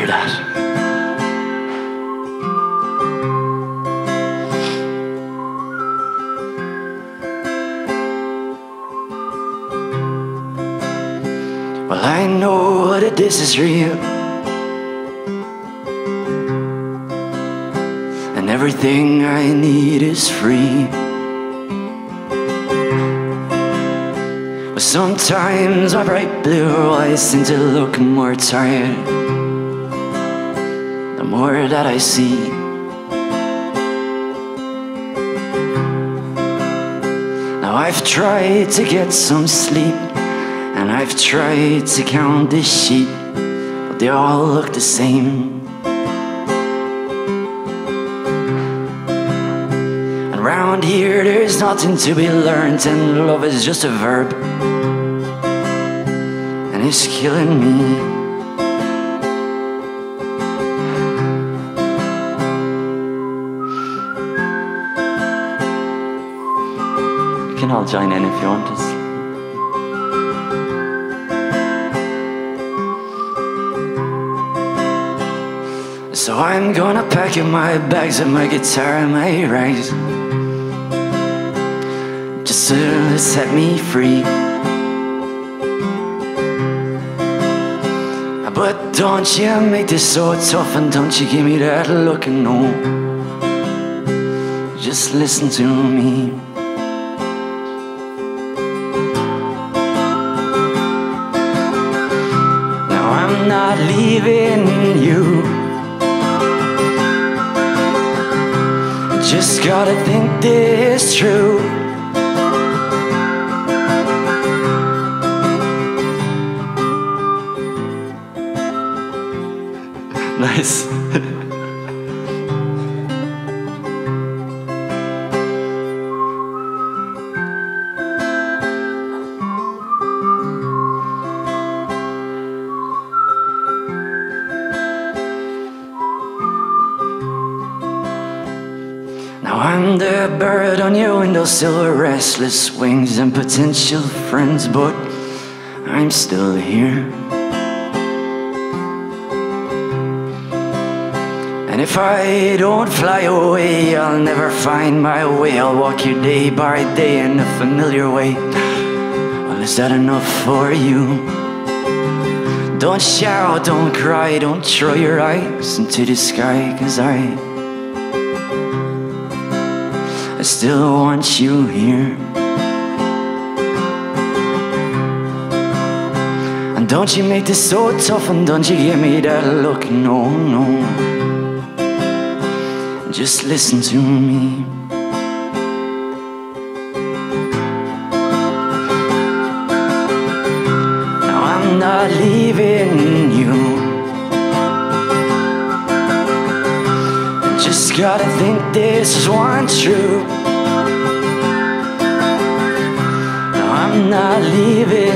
hear that? Well, I know that this is real, and everything I need is free. But sometimes my bright blue eyes seem to look more tired the more that I see. Now I've tried to get some sleep, and I've tried to count the sheep, but they all look the same. And round here there's nothing to be learned, and love is just a verb, and it's killing me. You can all join in if you want to. So I'm gonna pack in my bags and my guitar and my rags, just to set me free. But don't you make this so tough, and don't you give me that look, and no, just listen to me. Now I'm not leaving you, just gotta think this through. Nice. Now I'm the bird on your windowsill with restless wings and potential friends, but I'm still here. And if I don't fly away, I'll never find my way. I'll walk you day by day in a familiar way. Well, is that enough for you? Don't shout, don't cry, don't throw your eyes into the sky, 'cause I still want you here. And don't you make this so tough, and don't you give me that look, no, no. Just listen to me. Now I'm not leaving you, just gotta think this one through. No, I'm not leaving